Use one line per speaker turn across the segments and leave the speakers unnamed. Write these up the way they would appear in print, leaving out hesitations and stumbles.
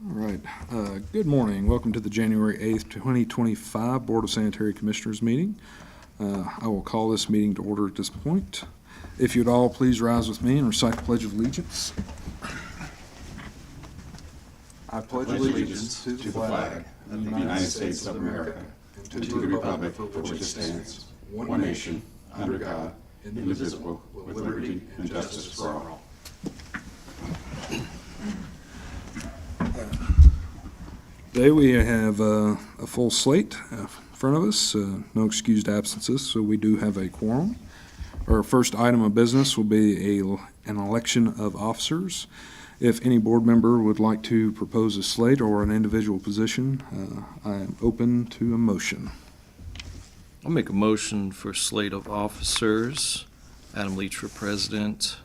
All right. Good morning. Welcome to the January 8th, 2025 Board of Sanitary Commissioners meeting. I will call this meeting to order at this point. If you'd all please rise with me and recite the Pledge of Allegiance. I pledge allegiance to the flag of the United States of America and to the republic for which it stands, one nation, under God, indivisible, with liberty and justice for all. Today we have a full slate in front of us, no excused absences, so we do have a quorum. Our first item of business will be an election of officers. If any board member would like to propose a slate or an individual position, I am open to a motion.
I'll make a motion for slate of officers. Adam Leach for president,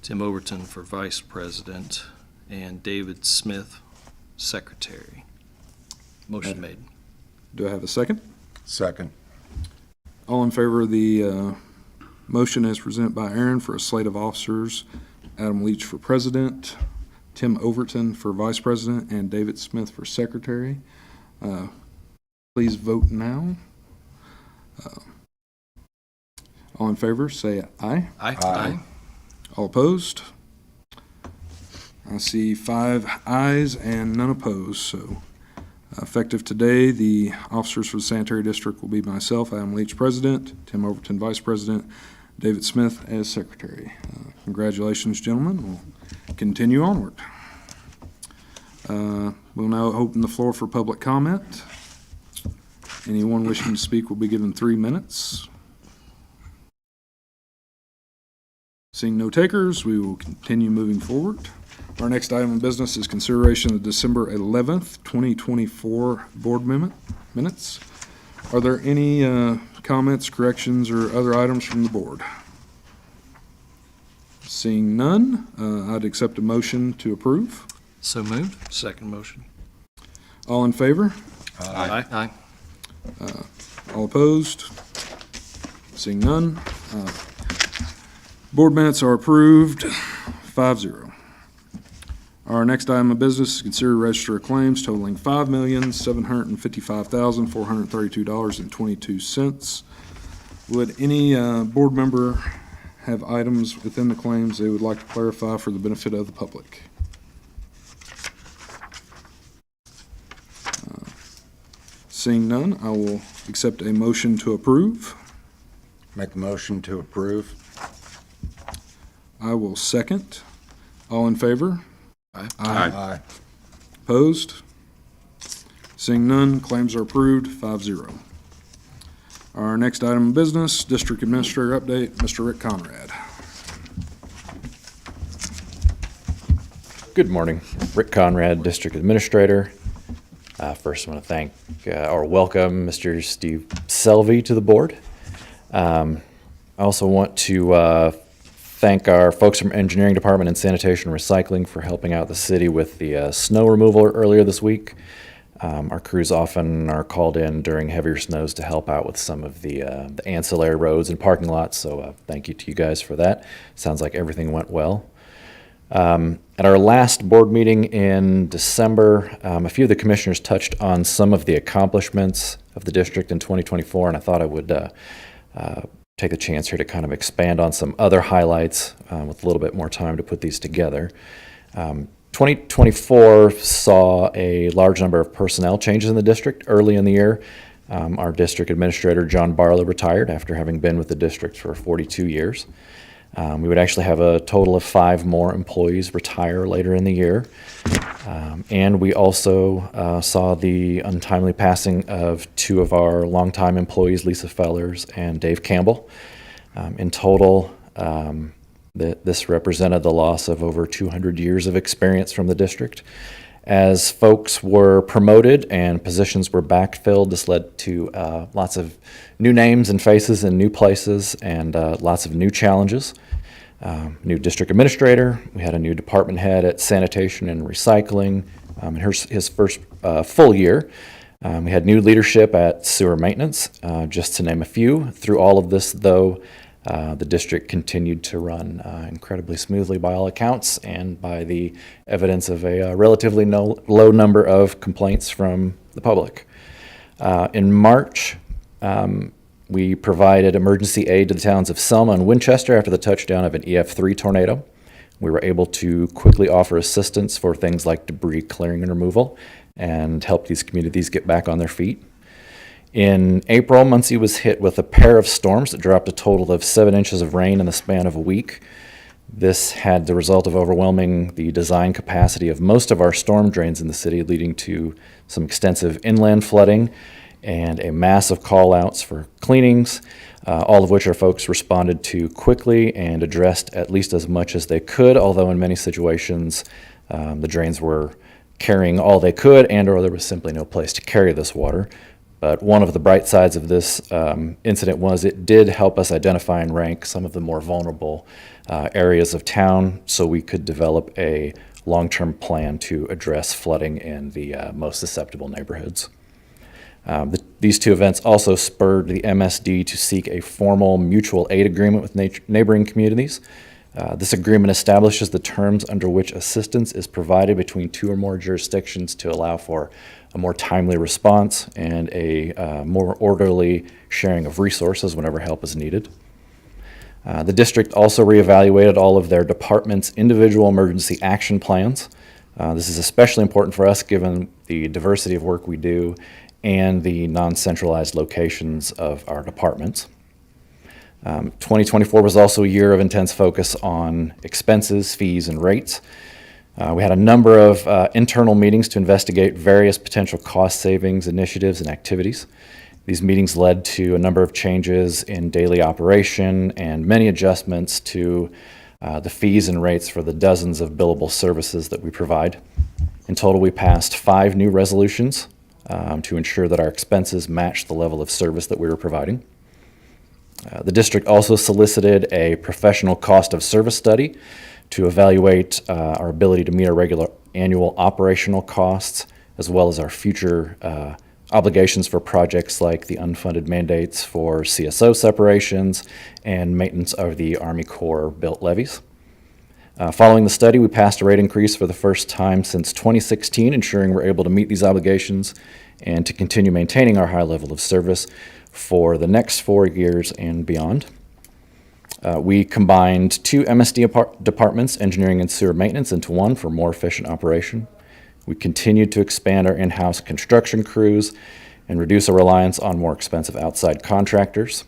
Tim Overton for vice president, and David Smith, secretary. Motion made.
Do I have a second?
Second.
All in favor of the motion as presented by Aaron for a slate of officers, Adam Leach for president, Tim Overton for vice president, and David Smith for secretary. Please vote now. All in favor, say aye.
Aye.
All opposed? I see 5 ayes and none opposed. So effective today, the officers for the sanitary district will be myself, Adam Leach, president, Tim Overton, vice president, David Smith as secretary. Congratulations, gentlemen. We'll continue onward. We'll now open the floor for public comment. Anyone wishing to speak will be given 3 minutes. Seeing no takers, we will continue moving forward. Our next item of business is consideration of December 11th, 2024 board minutes. Are there any comments, corrections, or other items from the board? Seeing none, I'd accept a motion to approve.
So moved. Second motion.
All in favor?
Aye.
All opposed? Seeing none. Board minutes are approved, 5-0. Our next item of business is consider register of claims totaling $5,755,432.22. Would any board member have items within the claims they would like to clarify for the benefit of the public? Seeing none, I will accept a motion to approve.
Make a motion to approve.
I will second. All in favor?
Aye.
Opposed? Seeing none, claims are approved, 5-0. Our next item of business, District Administrator update, Mr. Rick Conrad.
Good morning. Rick Conrad, District Administrator. First, I want to thank or welcome Mr. Steve Selvey to the board. I also want to thank our folks from Engineering Department and Sanitation and Recycling for helping out the city with the snow removal earlier this week. Our crews often are called in during heavier snows to help out with some of the ancillary roads and parking lots, so thank you to you guys for that. Sounds like everything went well. At our last board meeting in December, a few of the commissioners touched on some of the accomplishments of the district in 2024, and I thought I would take the chance here to kind of expand on some other highlights with a little bit more time to put these together. 2024 saw a large number of personnel changes in the district early in the year. Our district administrator, John Barlow, retired after having been with the district for 42 years. We would actually have a total of 5 more employees retire later in the year. And we also saw the untimely passing of 2 of our longtime employees, Lisa Fellers and Dave Campbell. In total, this represented the loss of over 200 years of experience from the district. As folks were promoted and positions were backfilled, this led to lots of new names and faces in new places and lots of new challenges. New district administrator, we had a new department head at sanitation and recycling, and his first full year. We had new leadership at sewer maintenance, just to name a few. Through all of this, though, The district continued to run incredibly smoothly by all accounts and by the evidence of a relatively low number of complaints from the public. In March, we provided emergency aid to the towns of Selma and Winchester after the touchdown of an EF3 tornado. We were able to quickly offer assistance for things like debris clearing and removal and help these communities get back on their feet. In April, Muncie was hit with a pair of storms that dropped a total of 7 inches of rain in the span of a week. This had the result of overwhelming the design capacity of most of our storm drains in the city, leading to some extensive inland flooding and a massive call-outs for cleanings, all of which our folks responded to quickly and addressed at least as much as they could, although in many situations the drains were carrying all they could or there was simply no place to carry this water. But one of the bright sides of this incident was it did help us identify and rank some of the more vulnerable areas of town so we could develop a long-term plan to address flooding in the most susceptible neighborhoods. These two events also spurred the MSD to seek a formal mutual aid agreement with neighboring communities. This agreement establishes the terms under which assistance is provided between 2 or more jurisdictions to allow for a more timely response and a more orderly sharing of resources whenever help is needed. The district also reevaluated all of their departments' individual emergency action plans. This is especially important for us given the diversity of work we do and the non-centralized locations of our departments. 2024 was also a year of intense focus on expenses, fees, and rates. We had a number of internal meetings to investigate various potential cost savings initiatives and activities. These meetings led to a number of changes in daily operation and many adjustments to the fees and rates for the dozens of billable services that we provide. In total, we passed 5 new resolutions to ensure that our expenses matched the level of service that we were providing. The district also solicited a professional cost of service study to evaluate our ability to meet our regular annual operational costs, as well as our future obligations for projects like the unfunded mandates for CSO separations and maintenance of the Army Corps built levees. Following the study, we passed a rate increase for the first time since 2016, ensuring we're able to meet these obligations and to continue maintaining our high level of service for the next 4 years and beyond. We combined 2 MSD departments, engineering and sewer maintenance, into one for more efficient operation. We continued to expand our in-house construction crews and reduce our reliance on more expensive outside contractors.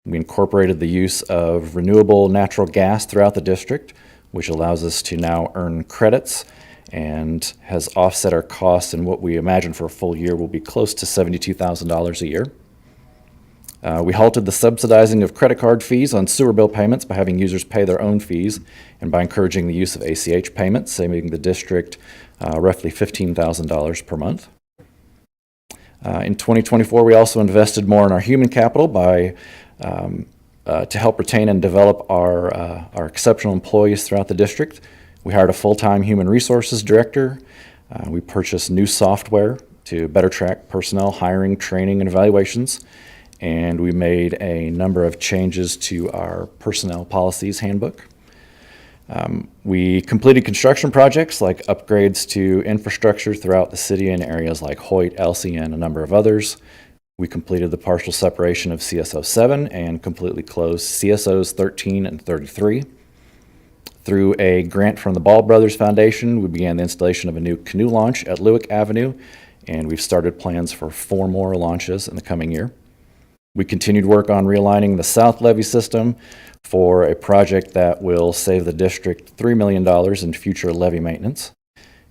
We incorporated the use of renewable natural gas throughout the district, which allows us to now earn credits and has offset our costs in what we imagine for a full year will be close to $72,000 a year. We halted the subsidizing of credit card fees on sewer bill payments by having users pay their own fees and by encouraging the use of ACH payments, saving the district roughly $15,000 per month. In 2024, we also invested more in our human capital by to help retain and develop our exceptional employees throughout the district. We hired a full-time human resources director. We purchased new software to better track personnel hiring, training, and evaluations. And we made a number of changes to our personnel policies handbook. We completed construction projects like upgrades to infrastructure throughout the city in areas like Hoyt, Elsie, and a number of others. We completed the partial separation of CSO 7 and completely closed CSOs 13 and 33. Through a grant from the Ball Brothers Foundation, we began the installation of a new canoe launch at Lewick Avenue, and we've started plans for 4 more launches in the coming year. We continued work on realigning the South Levee system for a project that will save the district $3 million in future levee maintenance.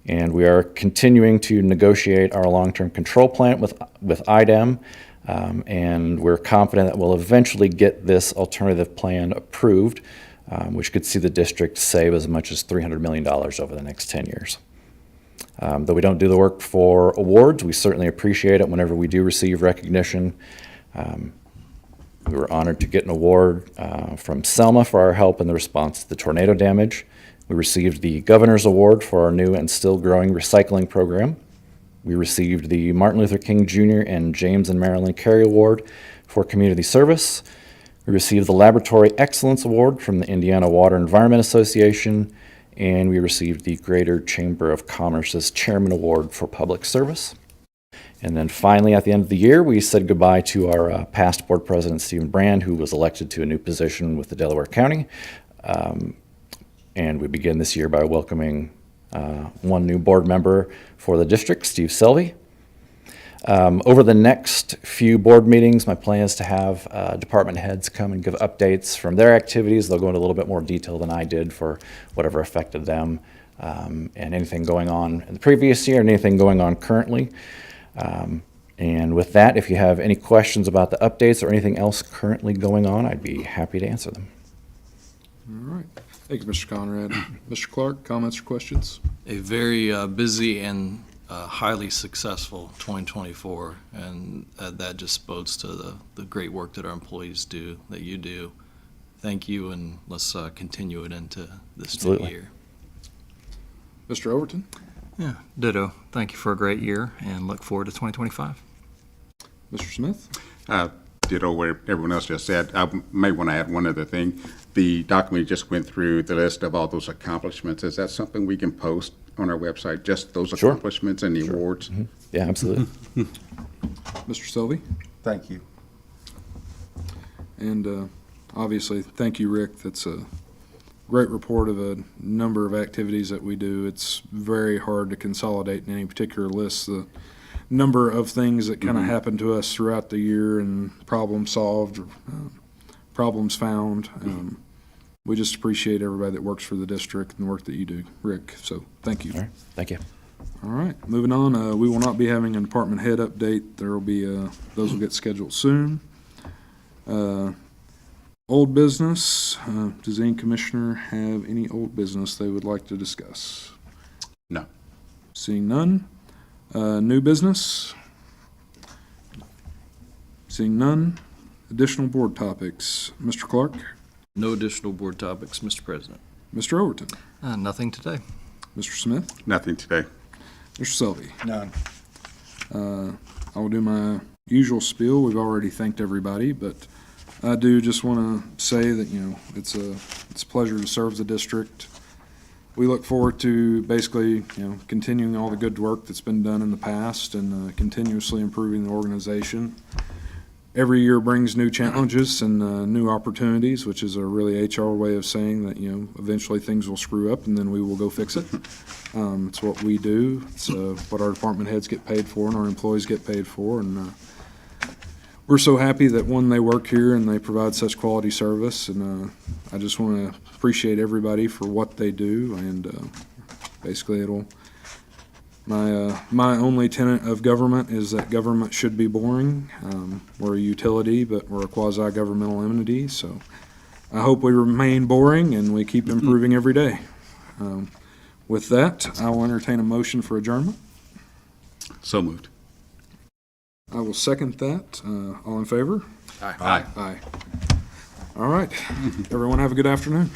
And we are continuing to negotiate our long-term control plan with IDEM, and we're confident that we'll eventually get this alternative plan approved, which could see the district save as much as $300 million over the next 10 years. Though we don't do the work for awards, we certainly appreciate it whenever we do receive recognition. We were honored to get an award from Selma for our help in the response to the tornado damage. We received the Governor's Award for our new and still growing recycling program. We received the Martin Luther King Jr. and James and Marilyn Carey Award for community service. We received the Laboratory Excellence Award from the Indiana Water Environment Association, and we received the Greater Chamber of Commerce's Chairman Award for Public Service. And then finally, at the end of the year, we said goodbye to our past board president, Stephen Brand, who was elected to a new position with the Delaware County. And we begin this year by welcoming one new board member for the district, Steve Selvey. Over the next few board meetings, my plan is to have department heads come and give updates from their activities. They'll go into a little bit more detail than I did for whatever affected them, and anything going on in the previous year and anything going on currently. And with that, if you have any questions about the updates or anything else currently going on, I'd be happy to answer them.
All right. Thank you, Mr. Conrad. Mr. Clark, comments or questions?
A very busy and highly successful 2024, and that just bodes to the great work that our employees do, that you do. Thank you, and let's continue it into this
Absolutely.
new year.
Mr. Overton?
Yeah, ditto. Thank you for a great year and look forward to 2025.
Mr. Smith?
Ditto what everyone else just said. I may want to add one other thing. The document just went through the list of all those accomplishments. Is that something we can post on our website, just those
Sure.
accomplishments and the awards?
Yeah, absolutely.
Mr. Selvey?
Thank you.
And obviously, thank you, Rick. That's a great report of a number of activities that we do. It's very hard to consolidate in any particular list the number of things that kind of happen to us throughout the year and problems solved, problems found. We just appreciate everybody that works for the district and the work that you do, Rick. So thank you.
All right, thank you.
All right, moving on. We will not be having a department head update. There will be, those will get scheduled soon. Old business. Does any commissioner have any old business they would like to discuss?
No.
Seeing none. New business. Seeing none. Additional board topics. Mr. Clark?
No additional board topics, Mr. President.
Mr. Overton?
Nothing today.
Mr. Smith?
Nothing today.
Mr. Selvey?
None.
I will do my usual spiel. We've already thanked everybody, but I do just want to say that, it's a pleasure to serve the district. We look forward to basically, continuing all the good work that's been done in the past and continuously improving the organization. Every year brings new challenges and new opportunities, which is a really HR way of saying that, eventually things will screw up and then we will go fix it. It's what we do. It's what our department heads get paid for and our employees get paid for. And we're so happy that, one, they work here and they provide such quality service. And I just want to appreciate everybody for what they do. And basically my only tenet of government is that government should be boring. We're a utility, but we're a quasi-governmental entity. So I hope we remain boring and we keep improving every day. With that, I will entertain a motion for adjournment.
So moved.
I will second that. All in favor?
Aye.
Aye. All right. Everyone have a good afternoon.